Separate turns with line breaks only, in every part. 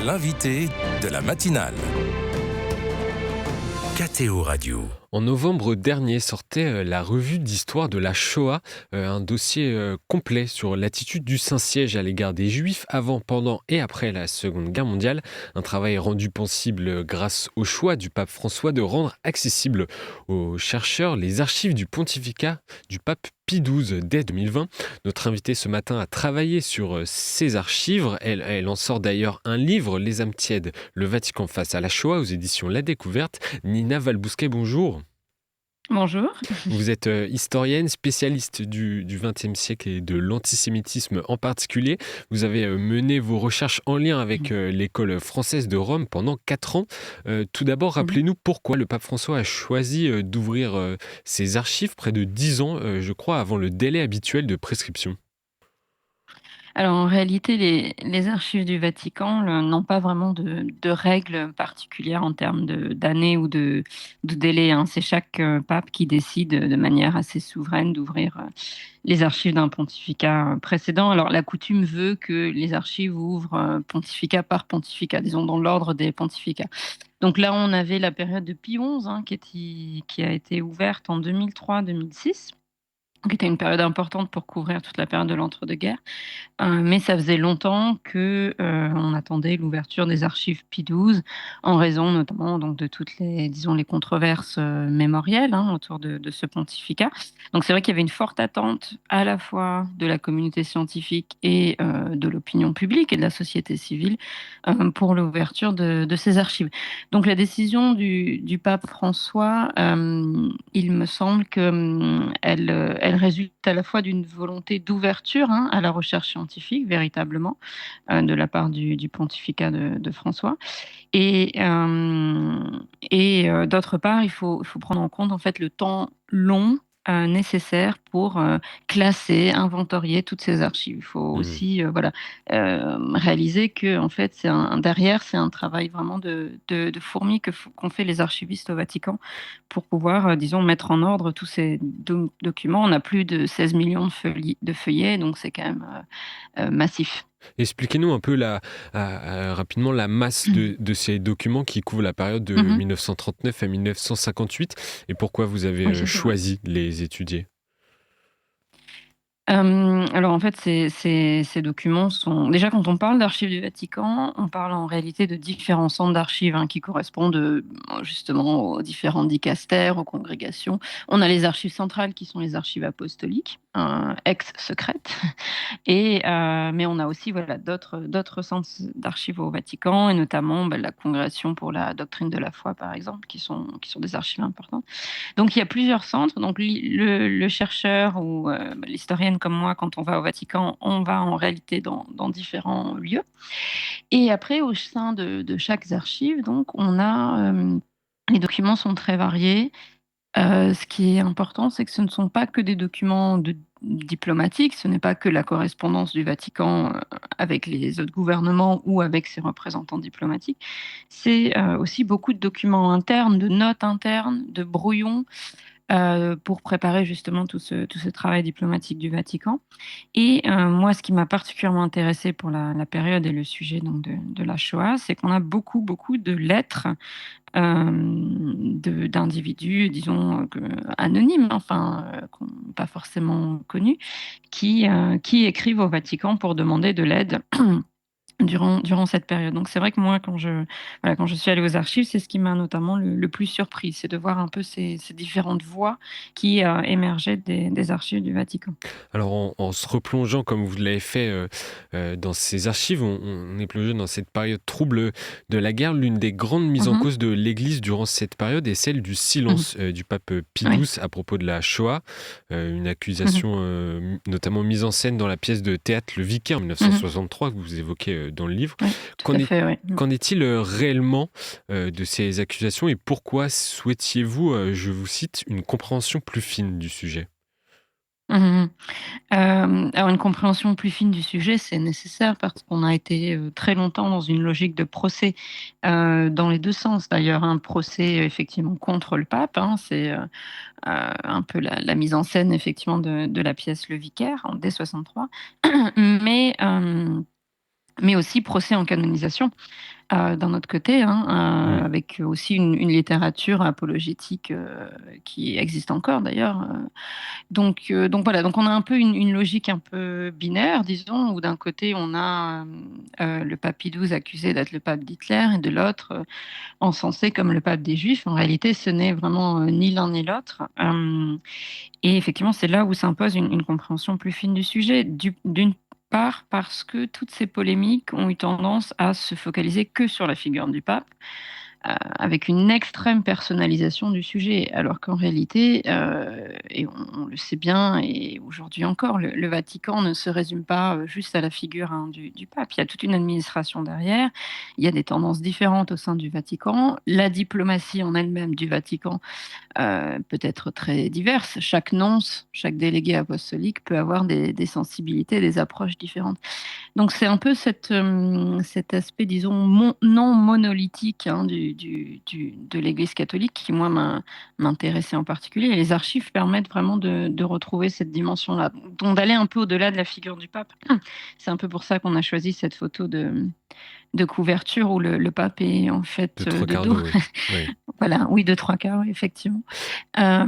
L'invité de la matinale. KTO Radio.
En novembre dernier sortait la revue d'histoire de la Shoah, un dossier complet sur l'attitude du Saint-Siège à l'égard des Juifs avant, pendant et après la Seconde Guerre mondiale. Un travail rendu possible grâce au choix du pape François de rendre accessible aux chercheurs les archives du pontificat du pape Pie XII dès 2020. Notre invitée ce matin a travaillé sur ces archives. Elle en sort d'ailleurs un livre, Les âmes tièdes, le Vatican face à la Shoah, aux éditions La Découverte. Nina Valbousquet, bonjour.
Bonjour.
Vous êtes historienne, spécialiste du XXe siècle et de l'antisémitisme en particulier. Vous avez mené vos recherches en lien avec l'école française de Rome pendant 4 ans. Tout d'abord, rappelez-nous pourquoi le pape François a choisi d'ouvrir ses archives près de 10 ans, je crois, avant le délai habituel de prescription.
Alors en réalité, les archives du Vatican n'ont pas vraiment de règles particulières en termes d'années ou de délai, hein. C'est chaque pape qui décide de manière assez souveraine d'ouvrir les archives d'un pontificat précédent. Alors la coutume veut que les archives ouvrent pontificat par pontificat, disons dans l'ordre des pontificats. Donc là, on avait la période de Pie XI, hein, qui a été ouverte en 2003-2006, qui était une période importante pour couvrir toute la période de l'entre-deux-guerres. Mais ça faisait longtemps que, on attendait l'ouverture des archives Pie XII, en raison notamment donc de toutes les, disons, les controverses, mémorielles, hein, autour de ce pontificat. Donc c'est vrai qu'il y avait une forte attente à la fois de la communauté scientifique et de l'opinion publique et de la société civile, pour l'ouverture de ces archives. Donc la décision du pape François, il me semble que, elle résulte à la fois d'une volonté d'ouverture, hein, à la recherche scientifique, véritablement, de la part du pontificat de François. Et d'autre part, il faut prendre en compte en fait le temps long nécessaire pour classer, inventorier toutes ces archives. Il faut aussi voilà, réaliser que en fait, derrière, c'est un travail vraiment de fourmi qu'ont fait les archivistes au Vatican pour pouvoir, disons, mettre en ordre tous ces documents. On a plus de 16 millions de feuillets, donc c'est quand même massif.
Expliquez-nous un peu rapidement la masse de ces documents qui couvrent la période de
Mhm.
1939 à 1958 et pourquoi vous avez
Oui, c'est ça.
choisi de les étudier.
Alors en fait, ces documents sont déjà, quand on parle d'archives du Vatican, on parle en réalité de différents centres d'archives, hein, qui correspondent, justement aux différents dicastères, aux congrégations. On a les archives centrales qui sont les archives apostoliques, ex-secrètes. Mais on a aussi voilà, d'autres centres d'archives au Vatican, et notamment la Congrégation pour la doctrine de la foi, par exemple, qui sont des archives importantes. Donc il y a plusieurs centres. Donc le chercheur ou l'historienne comme moi, quand on va au Vatican, on va en réalité dans différents lieux. Et après, au sein de chaque archive, donc on a les documents sont très variés. Ce qui est important, c'est que ce ne sont pas que des documents diplomatiques, ce n'est pas que la correspondance du Vatican avec les autres gouvernements ou avec ses représentants diplomatiques. C'est aussi beaucoup de documents internes, de notes internes, de brouillons, pour préparer justement tout ce travail diplomatique du Vatican. Et moi, ce qui m'a particulièrement intéressée pour la période et le sujet donc de la Shoah, c'est qu'on a beaucoup, beaucoup de lettres d'individus, disons, anonymes, enfin, pas forcément connus, qui écrivent au Vatican pour demander de l'aide durant cette période. Donc c'est vrai que moi, quand je suis allée aux archives, c'est ce qui m'a notamment le plus surpris, c'est de voir un peu ces différentes voix qui émergeaient des archives du Vatican.
Alors en se replongeant comme vous l'avez fait dans ces archives, on est plongé dans cette période trouble de la guerre. L'une des grandes mises en
Mhm,
cause de l'Église durant cette période est celle du
mhm.
silence du pape Pie
Oui.
XII à propos de la Shoah, une
Mhm,
accusation notamment mise en scène dans la pièce de théâtre Le Vicaire en
mhm.
1963 que vous évoquez dans le livre.
Oui, tout
Qu'en
à
est-
fait, oui.
Qu'en est-il réellement de ces accusations et pourquoi souhaitiez-vous, je vous cite, une compréhension plus fine du sujet?
Mhm. Alors une compréhension plus fine du sujet, c'est nécessaire parce qu'on a été très longtemps dans une logique de procès, dans les deux sens d'ailleurs. Un procès effectivement contre le pape, hein, c'est un peu la mise en scène effectivement de la pièce Le Vicaire dès 63. Mais mais aussi procès en canonisation. D'un autre côté, avec aussi une littérature apologétique qui existe encore d'ailleurs. Donc voilà, donc on a un peu une logique un peu binaire, disons, où d'un côté on a le pape Pie XII accusé d'être le pape d'Hitler et de l'autre encensé comme le pape des Juifs. En réalité, ce n'est vraiment ni l'un ni l'autre. Et effectivement, c'est là où s'impose une compréhension plus fine du sujet. D'une part, parce que toutes ces polémiques ont eu tendance à se focaliser que sur la figure du pape, avec une extrême personnalisation du sujet, alors qu'en réalité, et on le sait bien, et aujourd'hui encore, le Vatican ne se résume pas juste à la figure du pape. Il y a toute une administration derrière, il y a des tendances différentes au sein du Vatican, la diplomatie en elle-même du Vatican peut être très diverse. Chaque nonce, chaque délégué apostolique peut avoir des sensibilités, des approches différentes. Donc c'est un peu cet aspect, disons, non monolithique de l'Église catholique qui, moi, m'intéressait en particulier. Et les archives permettent vraiment de retrouver cette dimension-là, donc d'aller un peu au-delà de la figure du pape. C'est un peu pour ça qu'on a choisi cette photo de couverture où le pape est en fait
De trois
de
quarts
dos.
d'eau, oui. Oui.
Voilà, oui, de trois quarts, oui, effectivement. Euh,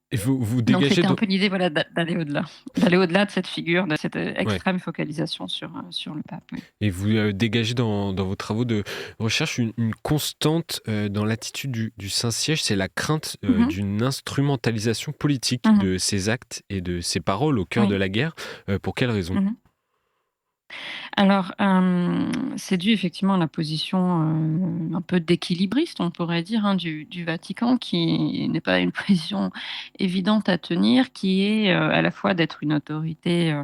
Et vous
donc
dégagez
c'était un peu l'idée, voilà, d'aller au-delà de cette figure, de cette
ouais.
extrême focalisation sur le pape. Oui.
Et vous dégagez dans vos travaux de recherche une constante dans l'attitude du Saint-Siège, c'est la crainte
Mhm,
d'une instrumentalisation politique
mhm,
de ses actes et de ses paroles au cœur de
oui.
la guerre. Pour quelle raison?
Mhm. Alors, c'est dû effectivement à la position un peu d'équilibriste, on pourrait dire, du Vatican, qui n'est pas une position évidente à tenir, qui est à la fois d'être une autorité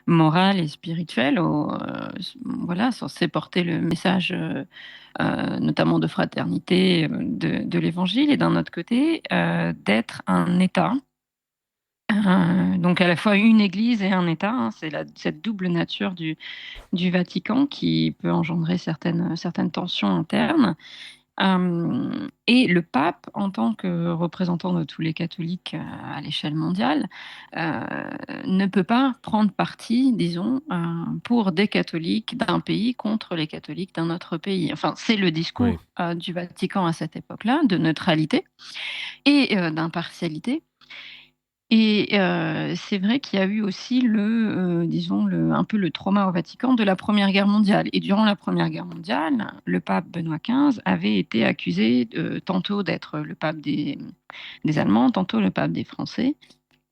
morale et spirituelle, voilà, censée porter le message notamment de fraternité de l'Évangile, et d'un autre côté, d'être un État. Donc à la fois une Église et un État, c'est cette double nature du Vatican qui peut engendrer certaines tensions internes. Et le pape, en tant que représentant de tous les catholiques à l'échelle mondiale, euh, ne peut pas prendre parti, disons, pour des catholiques d'un pays contre les catholiques d'un autre pays. Enfin, c'est le
Oui,
discours du Vatican à cette époque-là, de neutralité et d'impartialité. Et c'est vrai qu'il y a eu aussi disons un peu le trauma au Vatican de la Première Guerre mondiale. Et durant la Première Guerre mondiale, le pape Benoît XV avait été accusé tantôt d'être le pape des Allemands, tantôt le pape des Français.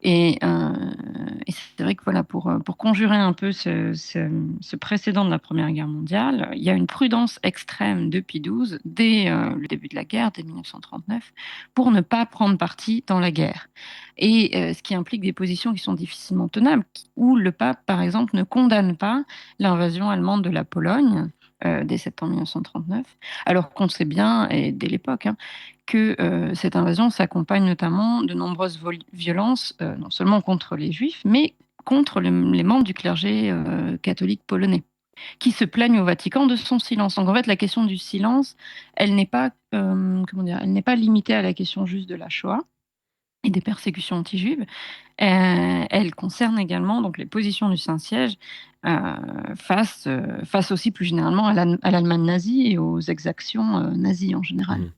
Et c'est vrai que voilà, pour conjurer un peu ce précédent de la Première Guerre mondiale, il y a une prudence extrême de Pie XII dès le début de la guerre, dès 1939, pour ne pas prendre parti dans la guerre. Et ce qui implique des positions qui sont difficilement tenables, où le pape, par exemple, ne condamne pas l'invasion allemande de la Pologne dès septembre 1939, alors qu'on sait bien, et dès l'époque, que cette invasion s'accompagne notamment de nombreuses violences, non seulement contre les juifs, mais contre les membres du clergé catholique polonais, qui se plaignent au Vatican de son silence. Donc en fait, la question du silence, elle n'est pas, comment dire, elle n'est pas limitée à la question juste de la Shoah et des persécutions anti-juives. Elle concerne également donc les positions du Saint-Siège face aussi plus généralement à l'Allemagne nazie et aux exactions nazies en général.
mhm.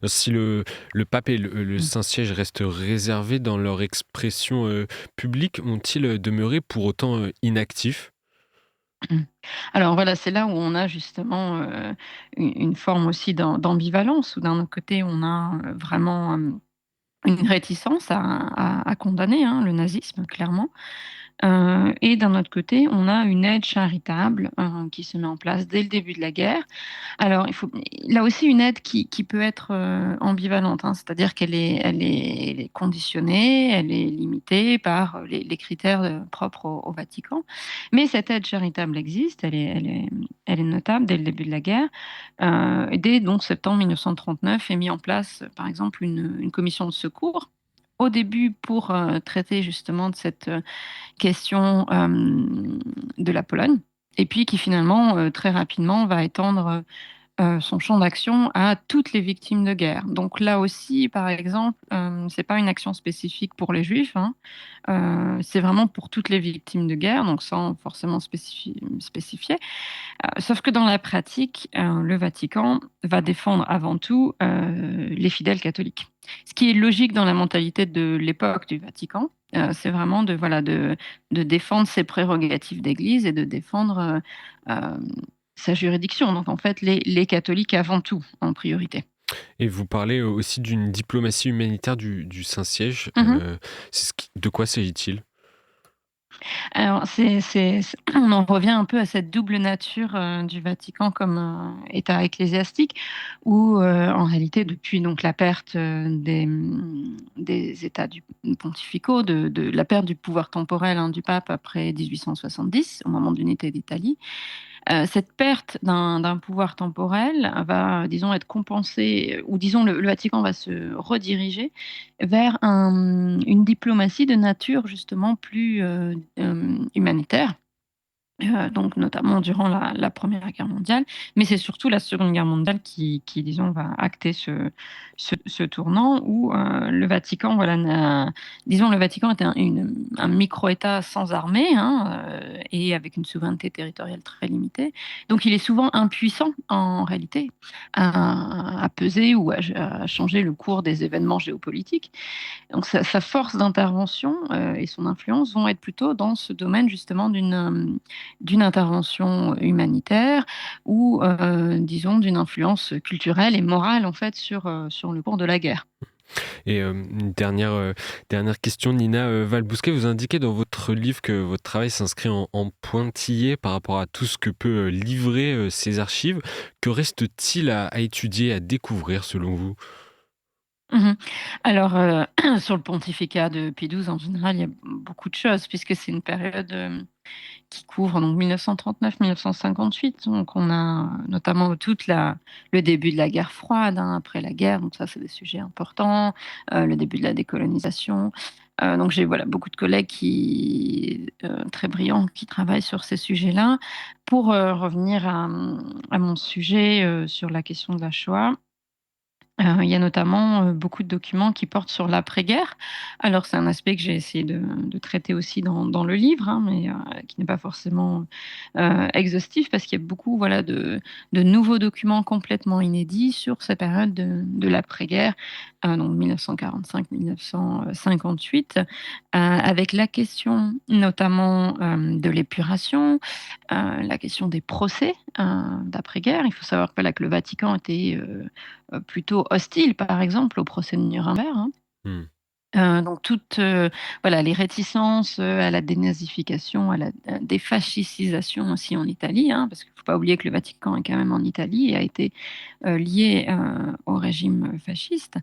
Si le pape et le Saint-Siège restent réservés dans leur expression publique, ont-ils demeuré pour autant inactifs?
Alors voilà, c'est là où on a justement une forme aussi d'ambivalence, où d'un autre côté, on a vraiment une réticence à condamner le nazisme, clairement. Et d'un autre côté, on a une aide charitable qui se met en place dès le début de la guerre. Alors, il faut là aussi une aide qui peut être ambivalente, c'est-à-dire elle est conditionnée, elle est limitée par les critères propres au Vatican. Mais cette aide charitable existe, elle est notable dès le début de la guerre. Et dès donc septembre 1939 est mis en place, par exemple, une commission de secours. Au début, pour traiter justement de cette question de la Pologne, et puis qui finalement très rapidement va étendre son champ d'action à toutes les victimes de guerre. Donc là aussi, par exemple, c'est pas une action spécifique pour les Juifs, hein, c'est vraiment pour toutes les victimes de guerre, donc sans forcément spécifier. Sauf que dans la pratique, le Vatican va défendre avant tout les fidèles catholiques. Ce qui est logique dans la mentalité de l'époque du Vatican, c'est vraiment de défendre ses prérogatives d'Église et de défendre sa juridiction. Donc en fait, les catholiques avant tout, en priorité.
Et vous parlez aussi d'une diplomatie humanitaire du Saint-Siège.
Mhm.
De quoi s'agit-il?
Alors, on en revient un peu à cette double nature du Vatican comme État ecclésiastique, où en réalité, depuis donc la perte des États pontificaux, de la perte du pouvoir temporel du pape après 1870, au moment de l'unité d'Italie, cette perte d'un pouvoir temporel va, disons, être compensée, ou disons, le Vatican va se rediriger vers une diplomatie de nature justement plus humanitaire. Donc notamment durant la Première Guerre mondiale, mais c'est surtout la Seconde Guerre mondiale qui disons, va acter ce tournant où le Vatican, voilà, disons, le Vatican est un micro-État sans armée, hein, et avec une souveraineté territoriale très limitée. Donc il est souvent impuissant en réalité à peser ou à changer le cours des événements géopolitiques. Donc sa force d'intervention et son influence vont être plutôt dans ce domaine justement d'une intervention humanitaire ou, disons, d'une influence culturelle et morale, en fait, sur le cours de la guerre.
Et une dernière question, Nina Valbousquet, vous indiquez dans votre livre que votre travail s'inscrit en pointillé par rapport à tout ce que peut livrer ces archives. Que reste-t-il à étudier, à découvrir selon vous?
Mmh. Alors, sur le pontificat de Pie XII, en général, il y a beaucoup de choses puisque c'est une période, qui couvre donc 1939-1958. Donc on a notamment le début de la guerre froide, hein, après la guerre, donc ça, c'est des sujets importants, le début de la décolonisation. Donc j'ai, voilà, beaucoup de collègues très brillants qui travaillent sur ces sujets-là. Pour, revenir à mon sujet, sur la question de la Shoah, il y a notamment, beaucoup de documents qui portent sur l'après-guerre. Alors c'est un aspect que j'ai essayé de traiter aussi dans le livre, hein, mais qui n'est pas forcément, exhaustif parce qu'il y a beaucoup, voilà, de nouveaux documents complètement inédits sur cette période de l'après-guerre, donc 1945-1958, avec la question notamment, de l'épuration, la question des procès, d'après-guerre. Il faut savoir que, voilà, que le Vatican était, plutôt hostile, par exemple, au procès de Nuremberg, hein.
Hmm.
Donc toutes, voilà, les réticences, à la dénazification, à la défascisation aussi en Italie, hein, parce qu'il ne faut pas oublier que le Vatican est quand même en Italie et a été, lié, au régime fasciste.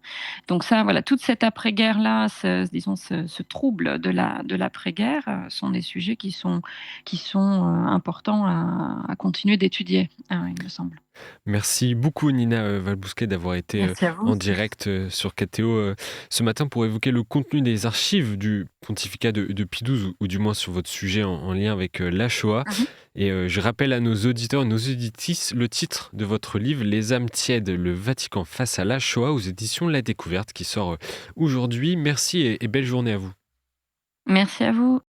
Donc ça, voilà, toute cette après-guerre-là, disons ce trouble de l'après-guerre, sont des sujets qui sont importants à continuer d'étudier, il me semble.
Merci beaucoup Nina Valbousquet d'avoir été
Merci à vous.
en direct sur KTO ce matin pour évoquer le contenu des archives du pontificat de Pie XII ou du moins sur votre sujet en lien avec la Shoah.
Mmh.
Et je rappelle à nos auditeurs et nos auditrices le titre de votre livre Les âmes tièdes, le Vatican face à la Shoah aux éditions La Découverte qui sort aujourd'hui. Merci et belle journée à vous.
Merci à vous.